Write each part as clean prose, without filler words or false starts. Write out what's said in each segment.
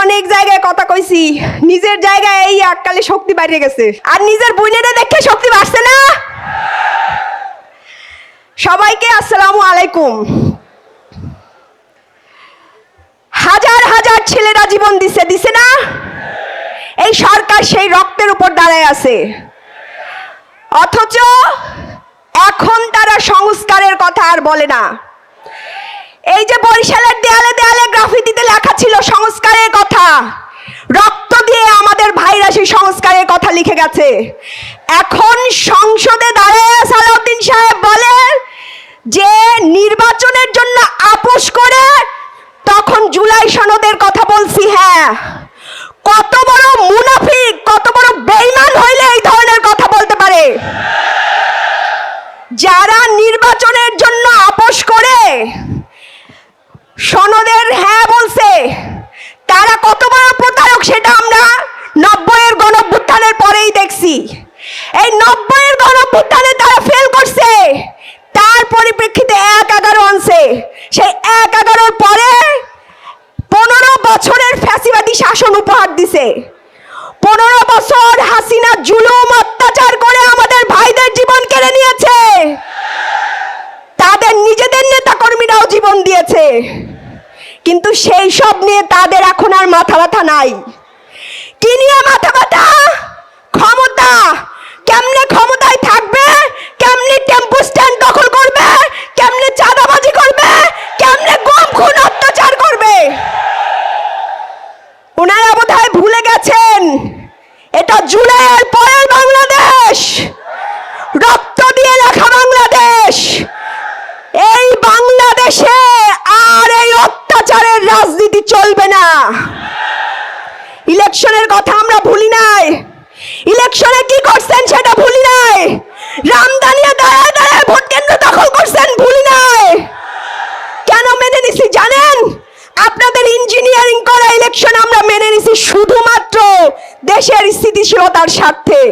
অনেক জায়গায় কথা কইছি, নিজের জায়গায় এই এককালে শক্তি বাইরে গেছে, আর নিজের বুইনেরে দেখে শক্তি বাড়ছে না। সবাইকে আসসালামু আলাইকুম। হাজার হাজার ছেলেরা জীবন দিছে না? এই সরকার সেই রক্তের উপর দাঁড়ায় আছে, অথচ এখন তারা সংস্কারের কথা আর বলে না। এই যে বরিশালের দেয়ালে দেয়ালে গ্রাফিতিতে লেখা ছিল সংস্কারের কথা, রক্ত দিয়ে আমাদের ভাইরা সেই সংস্কারের কথা লিখে গেছে। এখন সংসদে দাঁড়ায় সালাউদ্দিন সাহেব বলে যে নির্বাচনের জন্য আপোষ করে তখন জুলাই সনদের কথা বলছি। হ্যাঁ, কত বড় মুনাফিক, কত বড় বেঈমান হইলে এই ধরনের কথা বলতে পারে? যারা নির্বাচনের জন্য আপোষ করে সনদের হ্যাঁ বলছে, তারা কত বড় প্রতারক সেটা আমরা 90-এর গণঅভ্যুত্থানের পরেই দেখছি। এই 90-এর গণঅভ্যুত্থানে তারা ফেল করছে, তার পরিপ্রেক্ষিতে 1-11 আনছে। সেই 1-11-র পরে 15 বছরের ফ্যাসিবাদী শাসন উপহার দিছে। 15 বছর হাসিনা জুলুম অত্যাচার করে আমাদের ভাইদের জীবন কেড়ে নিয়েছে, তাদের নিজেদের নেতা কর্মীরাও জীবন দিয়েছে, কিন্তু সেই সব নিয়ে তাদের এখন আর মাথা ব্যথা নাই। কি নিয়ে মাথা ব্যথা? ক্ষমতা। কেমনে ক্ষমতায় থাকবে, কেমনে টেম্পো স্ট্যান্ড দখল করবে, কেমনে চাঁদাবাজি করবে, কেমনে গুম খুন অত্যাচার করবে। ওনারা বোধহয় ভুলে গেছেন এটা জুলাইয়ের পরের বাংলাদেশ, রক্ত দিয়ে লেখা বাংলাদেশ। এই বাংলাদেশে আর এই অত্যাচারের রাজনীতি চলবে না। ইলেকশনের কথা আমরা ভুলি নাই, ইলেকশনে কি করছেন সেটা ভুলি নাই, রামদানিয়া দাঁড়ায় দাঁড়ায় ভোট কেন্দ্র দখল করছেন ভুলি নাই। কেন মেনে নিছি জানেন? আপনাদের ইঞ্জিনিয়ারিং করা ইলেকশন আমরা মেনে নিছি শুধুমাত্র দেশের স্থিতিশীলতার স্বার্থে।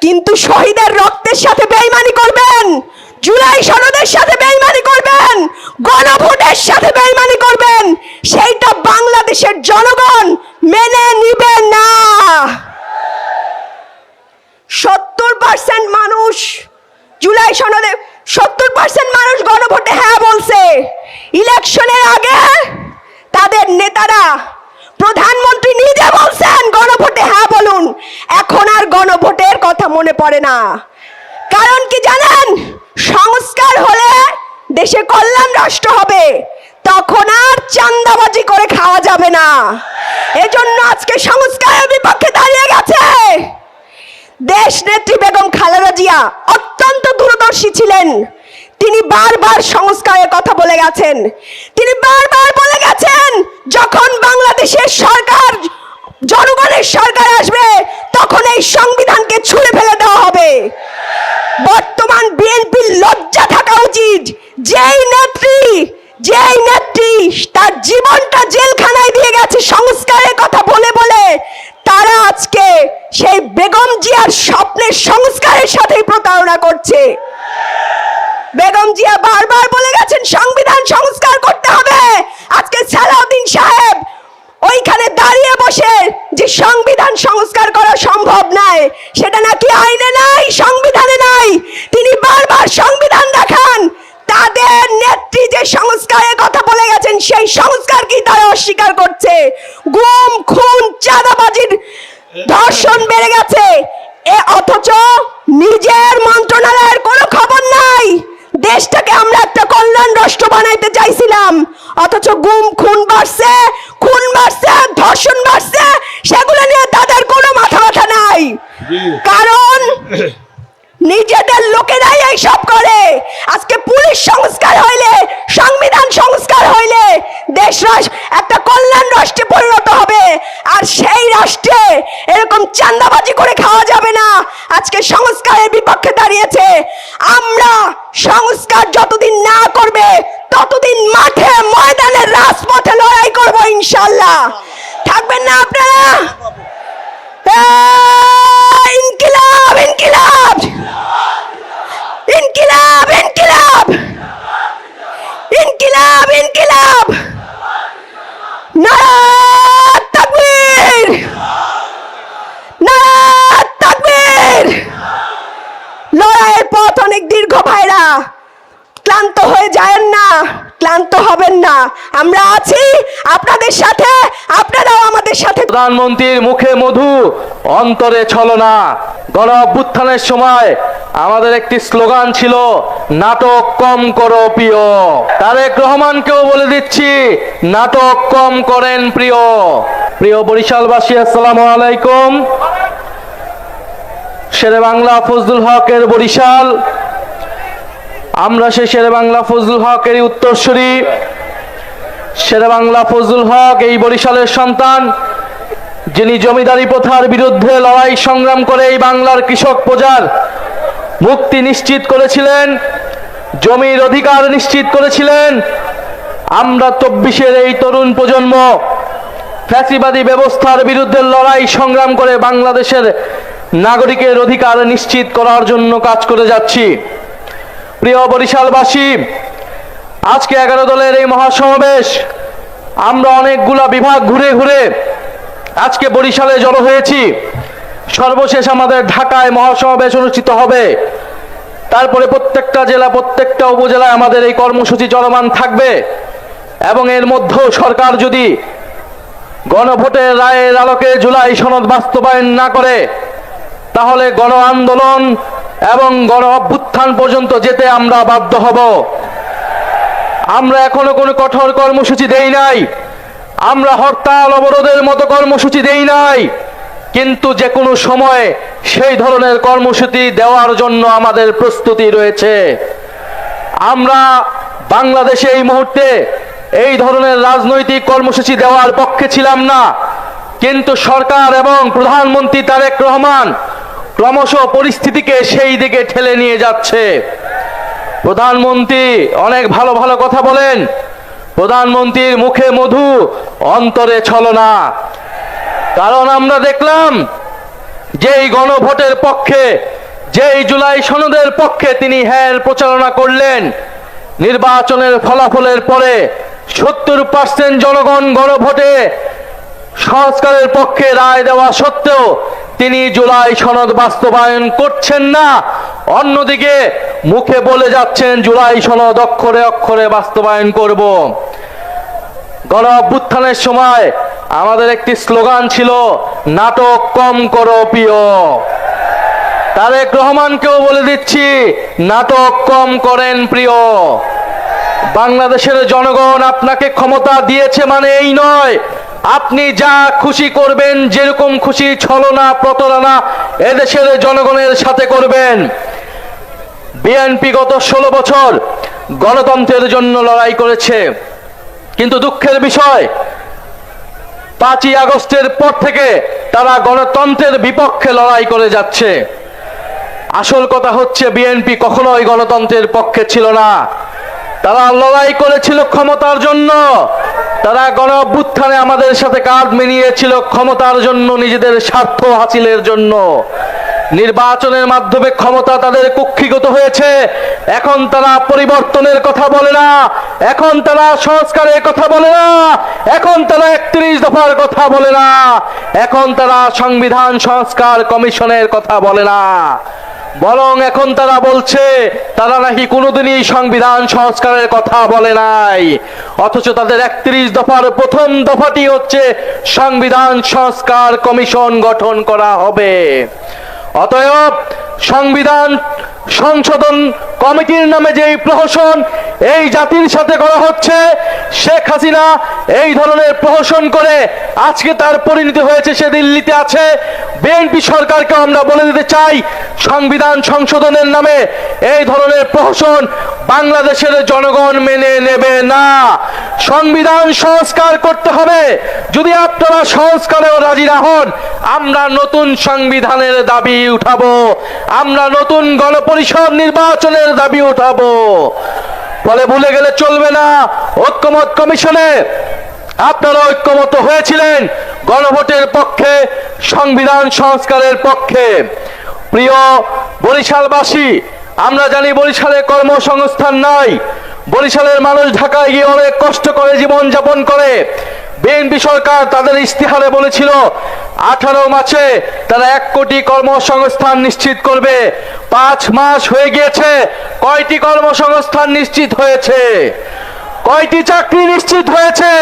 কিন্তু শহীদের রক্তের সাথে বেঈমানি করবেন, জুলাই সনদের সাথে বেঈমানি করবেন, গণভোটের সাথে বেঈমানি করবেন, সেইটা বাংলাদেশের জনগণ মেনে নিবে না। 70% মানুষ জুলাই সনদে, 70% মানুষ গণভোটে হ্যাঁ বলছে। ইলেকশনের আগে তাদের নেতারা, প্রধানমন্ত্রী নিজে বলছেন গণভোটে হ্যাঁ বলুন। এখন আর গণভোটের কথা মনে পড়ে না। কারণ কি জানেন? সংস্কার হলে দেশে কল্যাণ রাষ্ট্র হবে, তখন আর চাঁদাবাজি করে খাওয়া যাবে না। এজন্য আজকে সংস্কারের বিপক্ষে দাঁড়িয়ে গেছে। দেশ নেত্রী বেগম খালেদা জিয়া অত্যন্ত দূরদর্শী ছিলেন। তিনি বারবার সংস্কারের কথা বলে গেছেন। তিনি বারবার বলে গেছেন যখন বাংলাদেশের সরকার, জনগণের সরকার আসবে, তখন এই সংবিধানকে ছুঁড়ে ফেলে দেওয়া হবে। বর্তমান বিএনপির লজ্জা থাকা উচিত, যেই নেত্রী তার জীবনটা জেলখানায় দিয়ে গেছে সংস্কারের কথা বলে বলে, তারা আজকে সেই বেগম জিয়ার স্বপ্নের সংস্কারের সাথে প্রতারণা করছে। বেগম জিয়া বারবার বলে গেছেন সংবিধান সংস্কার করতে হবে। আজকে সালাউদ্দিন সাহেব ওইখানে দাঁড়িয়ে বসে যে সংবিধান সংস্কার করা সম্ভব নয়, সেটা নাকি আইনে নাই, সংবিধানে নাই, তিনি বারবার সংবিধান দেখান। তাদের নেত্রী যে সংস্কারের কথা বলে গেছেন সেই সংস্কার কি তারা অস্বীকার করছে। গুম খুন চাঁদাবাজির ধর্ষণ বেড়ে গেছে, অথচ নিজের মন্ত্রণালয়ের কোনো খবর নাই। দেশটাকে আমরা একটা কল্যাণ রাষ্ট্র বানাইতে চাইছিলাম, অথচ গুম খুন বাড়ছে, খুন বাড়ছে, ধর্ষণ বাড়ছে, সেগুলো নিয়ে তাদের কোনো মাথা ব্যথা নাই। কারণ নিজেদের লোকেরাই এইসব করে। আজকে পুলিশ সংস্কার হইলে, সংবিধান সংস্কার হইলে দেশ একটা কল্যাণ রাষ্ট্রে পরিণত হবে, আর সেই রাষ্ট্রে এরকম চাঁদাবাজি করে খাওয়া যাবে না। আজকে সংস্কারের বিপক্ষে দাঁড়িয়েছে। আমরা সংস্কার যতদিন না করবে ততদিন মাঠে ময়দানে রাজপথে লড়াই করব ইনশাআল্লাহ। থাকবেন না আপনারা? ইনকিলাব ইনকিলাব ইনকিলাব ইনকিলাব ইনকিলাব ইনকিলাব নারা প্রধানমন্ত্রীর মুখে মধু অন্তরে ছলনা। গণ অভ্যুত্থানের সময় আমাদের একটি স্লোগান ছিল, নাটক কম করো প্রিয়। তারেক রহমানকেও বলে দিচ্ছি, নাটক কম করেন প্রিয়। প্রিয় বরিশালবাসী, আসসালামু আলাইকুম। শেরে বাংলা ফজলুল হকের বরিশাল, আমরা সেই শেরে বাংলা ফজলুল হকেরই উত্তরসূরি। শেরে বাংলা ফজলুল হক এই বরিশালের সন্তান, যিনি জমিদারি প্রথার বিরুদ্ধে লড়াই সংগ্রাম করে এই বাংলার কৃষক প্রজার মুক্তি নিশ্চিত করেছিলেন, জমির অধিকার নিশ্চিত করেছিলেন। আমরা 24-এর এই তরুণ প্রজন্ম ফ্যাসিবাদী ব্যবস্থার বিরুদ্ধে লড়াই সংগ্রাম করে বাংলাদেশের নাগরিকের অধিকার নিশ্চিত করার জন্য কাজ করে যাচ্ছি। প্রিয় বরিশালবাসী, আজকে 11 দলের এই মহাসমাবেশ, আমরা অনেকগুলা বিভাগ ঘুরে ঘুরে আজকে বরিশালে জড়ো হয়েছি। সর্বশেষ আমাদের ঢাকায় মহাসমাবেশ অনুষ্ঠিত হবে। তারপরে প্রত্যেকটা জেলা, প্রত্যেকটা উপজেলায় আমাদের এই কর্মসূচি চলমান থাকবে। এবং এর মধ্যেও সরকার যদি গণভোটের রায়ের আলোকে জুলাই সনদ বাস্তবায়ন না করে, তাহলে গণ আন্দোলন এবং গণ অভ্যুত্থান পর্যন্ত যেতে আমরা বাধ্য হব। আমরা এখনো কোনো কঠোর কর্মসূচি দেই নাই, আমরা হরতাল অবরোধের মতো কর্মসূচি দেই নাই, কিন্তু যে কোনো সময় সেই ধরনের কর্মসূচি দেওয়ার জন্য আমাদের প্রস্তুতি রয়েছে। আমরা বাংলাদেশে এই মুহূর্তে এই ধরনের রাজনৈতিক কর্মসূচি দেওয়ার পক্ষে ছিলাম না, কিন্তু সরকার এবং প্রধানমন্ত্রী তারেক রহমান ক্রমশ পরিস্থিতিকে সেই দিকে ঠেলে নিয়ে যাচ্ছে। প্রধানমন্ত্রী অনেক ভালো ভালো কথা বলেন, প্রধানমন্ত্রীর মুখে মধু অন্তরে ছলনা। কারণ আমরা দেখলাম যেই গণভোটের পক্ষে, যেই জুলাই সনদের পক্ষে তিনি প্রচারণা করলেন, নির্বাচনের ফলাফলের পরে 70% জনগণ গণভোটে সংস্কারের পক্ষে রায় দেওয়া সত্ত্বেও তিনি জুলাই সনদ বাস্তবায়ন করছেন না। অন্যদিকে মুখে বলে যাচ্ছেন জুলাই সনদ অক্ষরে অক্ষরে বাস্তবায়ন করব। গণ অভ্যুত্থানের সময় আমাদের একটি স্লোগান ছিল, নাটক কম করো প্রিয়। তারেক রহমানকেও বলে দিচ্ছি, নাটক কম করেন প্রিয়। বাংলাদেশের জনগণ আপনাকে ক্ষমতা দিয়েছে মানে এই নয় আপনি যা খুশি করবেন, যেরকম খুশি ছলনা প্রতারণা এদেশের জনগণের সাথে করবেন। বিএনপি গত 16 বছর গণতন্ত্রের জন্য লড়াই করেছে, কিন্তু দুঃখের বিষয় 5ই আগস্টের পর থেকে তারা গণতন্ত্রের বিপক্ষে লড়াই করে যাচ্ছে। আসল কথা হচ্ছে, বিএনপি কখনোই গণতন্ত্রের পক্ষে ছিল না, তারা লড়াই করেছিল ক্ষমতার জন্য। তারা গণ অভ্যুত্থানে আমাদের সাথে কাঁধ মিলিয়েছিল ক্ষমতার জন্য, নিজেদের স্বার্থ হাসিলের জন্য। নির্বাচনের মাধ্যমে ক্ষমতা তাদের কুক্ষিগত হয়েছে। এখন তারা পরিবর্তনের কথা বলে না, এখন তারা সংস্কারের কথা বলে না, এখন তারা 31 দফার কথা বলে না, এখন তারা সংবিধান সংস্কার কমিশনের কথা বলে না, বরং এখন তারা বলছে তারা নাকি কোনোদিনই সংবিধান সংস্কারের কথা বলে নাই। অথচ তাদের 31 দফার প্রথম দফাটি হচ্ছে সংবিধান সংস্কার কমিশন গঠন করা হবে। অতএব সংবিধান সংশোধন কমিটির নামে যে প্রহসন এই জাতির সাথে করা হচ্ছে, শেখ হাসিনা এই ধরনের প্রহসন করে আজকে তার পরিণতি হয়েছে সে দিল্লিতে আছে। বিএনপি সরকারকে আমরা বলে দিতে চাই, সংবিধান সংশোধনের নামে এই ধরনের প্রহসন বাংলাদেশের জনগণ মেনে নেবে না। সংবিধান সংস্কার করতে হবে। যদি আপনারা সংস্কারেও রাজি না হন, আমরা নতুন সংবিধানের দাবি উঠাবো, আমরা নতুন গণপরিষদ নির্বাচনের দাবি উঠাবো। ফলে ভুলে গেলে চলবে না, ঐক্যমত কমিশনে আপনারা ঐক্যমত হয়েছিলেন গণভোটের পক্ষে, সংবিধান সংস্কারের পক্ষে। প্রিয় বরিশালবাসী, আমরা জানি বরিশালে কর্মসংস্থান নাই, বরিশালের মানুষ ঢাকায় গিয়ে অনেক কষ্ট করে জীবন যাপন করে। বিএনপি সরকার তাদের ইস্তিহারে বলেছিল 18 মাসে তারা 1 কোটি কর্মসংস্থান নিশ্চিত করবে। 5 মাস হয়ে গিয়েছে, কয়টি কর্মসংস্থান নিশ্চিত হয়েছে? কয়টি চাকরি নিশ্চিত হয়েছে?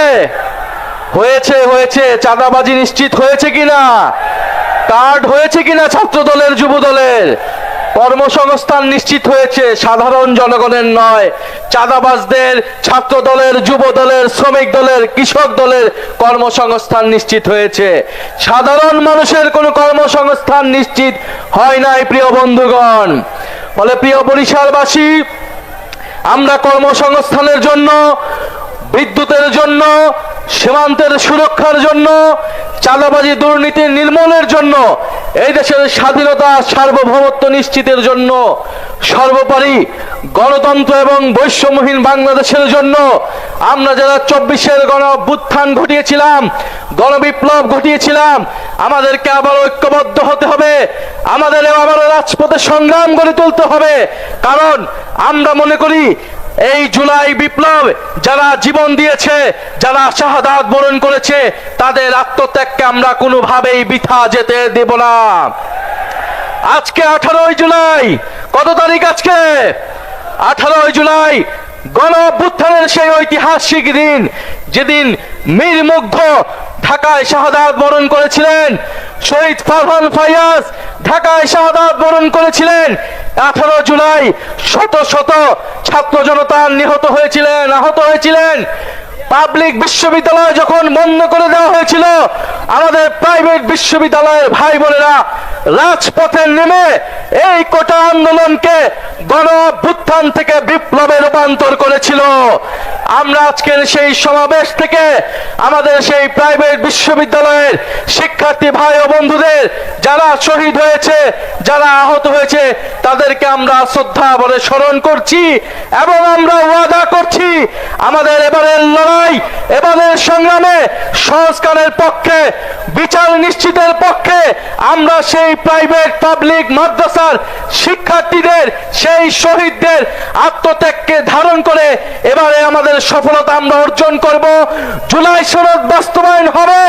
হয়েছে হয়েছে চাঁদাবাজি নিশ্চিত হয়েছে কিনা, কার্ড হয়েছে কিনা ছাত্র দলের যুব দলের, কর্মসংস্থান নিশ্চিত হয়েছে সাধারণ জনগণের নয়, চাঁদাবাজদের, ছাত্র দলের, যুব দলের, শ্রমিক দলের, কৃষক দলের কর্মসংস্থান নিশ্চিত হয়েছে। সাধারণ মানুষের কোনো কর্মসংস্থান নিশ্চিত হয় নাই প্রিয় বন্ধুগণ। ফলে প্রিয় বরিশালবাসী, আমরা কর্মসংস্থানের জন্য, বিদ্যুতের জন্য, সীমান্তের সুরক্ষার জন্য, চাঁদাবাজি দুর্নীতি নির্মূলের জন্য, এই দেশের স্বাধীনতা সার্বভৌমত্ব নিশ্চিতের জন্য, সর্বোপরি গণতন্ত্র এবং বৈষম্যহীন বাংলাদেশের জন্য আমরা যারা 24-এর গণ অভ্যুত্থান ঘটিয়েছিলাম, গণবিপ্লব ঘটিয়েছিলাম, আমাদেরকে আবার ঐক্যবদ্ধ হতে হবে, আমাদের আবারও রাজপথে সংগ্রাম গড়ে তুলতে হবে। কারণ আমরা মনে করি এই জুলাই বিপ্লব যারা জীবন দিয়েছে, যারা শাহাদাত বরণ করেছে, তাদের আত্মত্যাগকে আমরা কোনোভাবেই বৃথা যেতে দেব না। আজকে 18 জুলাই, কত তারিখ আজকে? 18 জুলাই গণ অভ্যুত্থানের সেই ঐতিহাসিক দিন, যেদিন মীর মুগ্ধ ঢাকায় শাহাদাত বরণ করেছিলেন, শহীদ ফারহান ফায়াজ ঢাকায় শাহাদাত বরণ করেছিলেন। 18 জুলাই শত শত ছাত্র জনতা নিহত হয়েছিলেন, আহত হয়েছিলেন। পাবলিক বিশ্ববিদ্যালয় যখন বন্ধ করে দেওয়া হয়েছিল, আমাদের প্রাইভেট বিশ্ববিদ্যালয়ের ভাই বোনেরা রাজপথে নেমে এই কোটা আন্দোলনকে গণ অভ্যুত্থান থেকে বিপ্লবে রূপান্তর করেছিল। আমরা আজকের সেই সমাবেশ থেকে আমাদের সেই প্রাইভেট বিশ্ববিদ্যালয়ের শিক্ষার্থী ভাই ও বন্ধুদের যারা শহীদ হয়েছে, যারা আহত হয়েছে, তাদেরকে আমরা শ্রদ্ধা ভরে স্মরণ করছি এবং আমরা ওয়াদা করছি আমাদের এবারের লড়াই, এবারের সংগ্রামে সংস্কারের পক্ষে, বিচার নিশ্চিতের পক্ষে আমরা সেই প্রাইভেট পাবলিক মাদ্রাসার শিক্ষার্থীদের, সেই শহীদদের আত্মত্যাগকে ধারণ করে এবারে আমাদের সফলতা আমরা অর্জন করব। জুলাই সনদ বাস্তবায়ন হবে,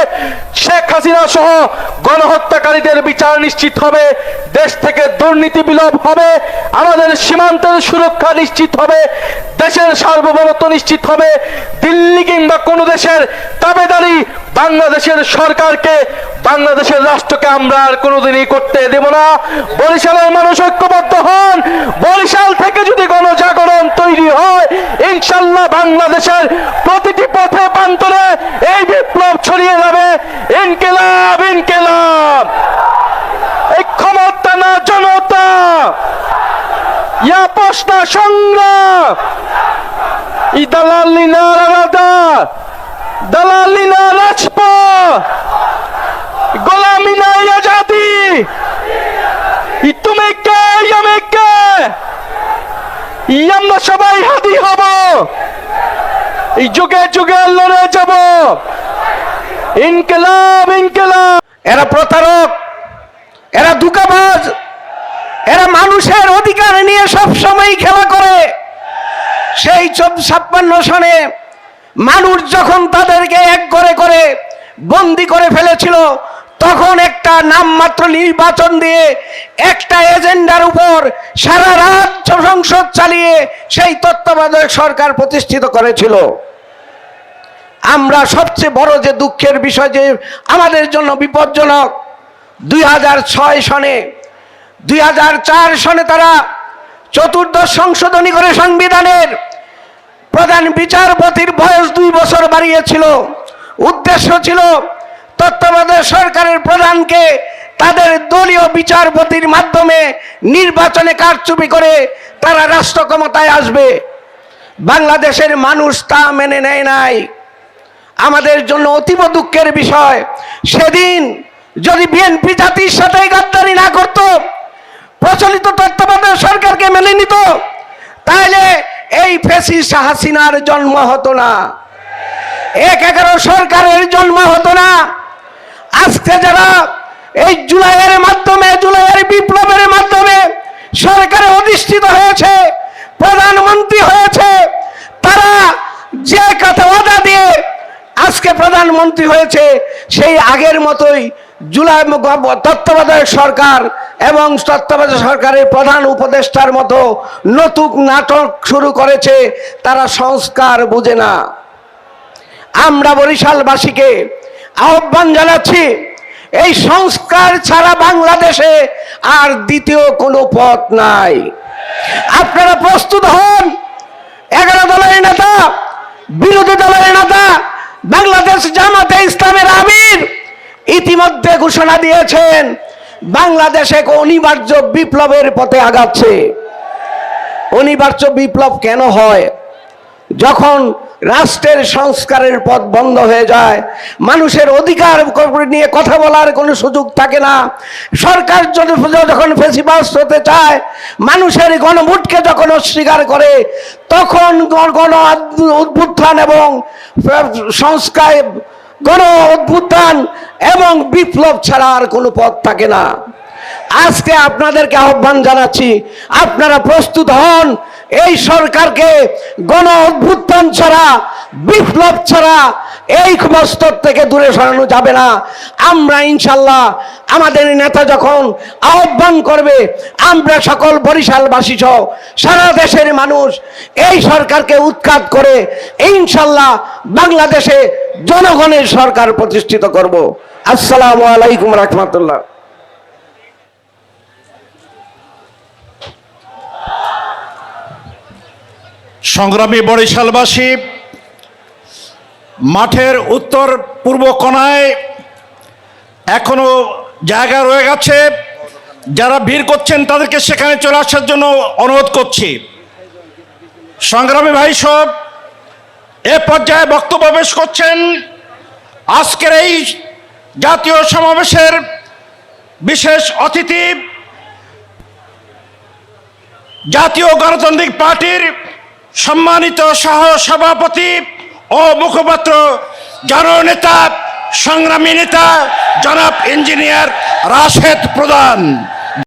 শেখ হাসিনা সহ গণহত্যাকারীদের বিচার নিশ্চিত হবে, দেশ থেকে দুর্নীতি বিলোপ হবে, আমাদের সীমান্তের সুরক্ষা নিশ্চিত হবে, দেশের সার্বভৌমত্ব নিশ্চিত হবে। দিল্লি কিংবা কোন দেশের তাবেদারি বাংলাদেশের সরকারকে, বাংলাদেশের রাষ্ট্রকে আমরা আর কোনোদিনই করতে দেব না। বরিশালের মানুষ ঐক্যবদ্ধ হন, বরিশাল থেকে যদি গণজাগরণ তৈরি হয়, ইনশাল্লাহ বাংলাদেশের প্রতিটি পথে প্রান্তরে এই বিপ্লব ছড়িয়ে যাবে। ইনকিলাব ইনকিলাব, এই ক্ষমতা না জনতা, ইয়া পোস্টা সংগ্রাম, ই দালালি না রাজা, দালালি না রাজপথ, গোলামি না আজাদি, ই তুমি কে, আমি কে, আমরা সবাই হাদি হব, এই যুগে যুগে লড়ে যাব। ইনকিলাব ইনকিলাব। এরা প্রতারক, এরা ধোঁকাবাজ, এরা মানুষের অধিকার নিয়ে সব সময় খেলা করে। সেই 56 সনে মানুষ যখন তাদেরকে এক করে করে বন্দি করে ফেলেছিল, তখন একটা নামমাত্র নির্বাচন দিয়ে একটা এজেন্ডার উপর সারা রাত সংসদ চালিয়ে সেই তত্ত্বাবধায়ক সরকার প্রতিষ্ঠিত করেছিল। আমরা সবচেয়ে বড় যে দুঃখের বিষয়, যে আমাদের জন্য বিপজ্জনক, 2006 সনে, 2004 সনে তারা 14th সংশোধনী করে সংবিধানের প্রধান বিচারপতির বয়স 2 বছর বাড়িয়েছিল। উদ্দেশ্য ছিল তত্ত্বাবধায়ক সরকারের প্রধানকে তাদের দলীয় বিচারপতির মাধ্যমে নির্বাচনে কারচুপি করে তারা রাষ্ট্র ক্ষমতায় আসবে। বাংলাদেশের মানুষ তা মেনে নেয় নাই। আমাদের জন্য অতীব দুঃখের বিষয়, সেদিন যদি বিএনপি জাতির সাথে গাদ্দারি না করত, প্রচলিত তত্ত্বাবধায়ক সরকারকে মেনে নিত, তাহলে এই ফ্যাসিস্ট হাসিনার জন্ম হতো না, 1/11 সরকারের জন্ম হতো না। আজকে যারা এই জুলাইয়ের মাধ্যমে, জুলাইয়ের বিপ্লবের মাধ্যমে সরকারে অধিষ্ঠিত হয়েছে, প্রধানমন্ত্রী হয়েছে, তারা যে কথা ওয়াদা দিয়ে আজকে প্রধানমন্ত্রী হয়েছে, সেই আগের মতোই জুলাই তত্ত্বাবধায়ক সরকার এবং তত্ত্বাবধায়ক সরকারের প্রধান উপদেষ্টার মতো নতুন নাটক শুরু করেছে। তারা সংস্কার বুঝে না। আমরা বরিশালবাসীকে আহ্বান জানাচ্ছি, এই সংস্কার ছাড়া বাংলাদেশে আর দ্বিতীয় কোনো পথ নাই। আপনারা প্রস্তুত হন। 11 দলের নেতা, বিরোধী দলের নেতা, বাংলাদেশ জামাতে ইসলামের আমির ইতিমধ্যে ঘোষণা দিয়েছেন বাংলাদেশ এক অনিবার্য বিপ্লবের পথে আগাচ্ছে। অনিবার্য বিপ্লব কেন হয়? যখন রাষ্ট্রের সংস্কারের পথ বন্ধ হয়ে যায়, মানুষের অধিকার নিয়ে কথা বলার কোনো সুযোগ থাকে না, সরকার যখন ফেসিবাস হতে চায়, মানুষের গণভোটকে যখন অস্বীকার করে, তখন গণ অভ্যুত্থান এবং সংস্কার, গণ অভ্যুত্থান এবং বিপ্লব ছাড়া আর কোনো পথ থাকে না। আজকে আপনাদেরকে আহ্বান জানাচ্ছি, আপনারা প্রস্তুত হন। এই সরকারকে গণ অভ্যুত্থান ছাড়া, বিপ্লব ছাড়া এই মস্তর থেকে দূরে সরানো যাবে না। আমরা ইনশাল্লাহ আমাদের নেতা যখন আহ্বান করবে, আমরা সকল বরিশালবাসী সহ সারা দেশের মানুষ এই সরকারকে উৎখাত করে ইনশাল্লাহ বাংলাদেশে জনগণের সরকার প্রতিষ্ঠিত করব। আসসালামু আলাইকুম রহমতুল্লাহ। সংগ্রামী বরিশালবাসী, মাঠের উত্তর পূর্ব কোণায় এখনো জায়গা রয়ে গেছে। যারা ভিড় করছেন তাদেরকে সেখানে চলে আসার জন্য অনুরোধ করছি। সংগ্রামী ভাই সব এ পর্যায়ে বক্তব্য পেশ করছেন আজকের এই জাতীয় সমাবেশের বিশেষ অতিথি, জাতীয় গণতান্ত্রিক পার্টির সম্মানিত সহ সভাপতি ও মুখপাত্র, জননেতা, সংগ্রামী নেতা জনাব ইঞ্জিনিয়ার রাশেদ প্রধান।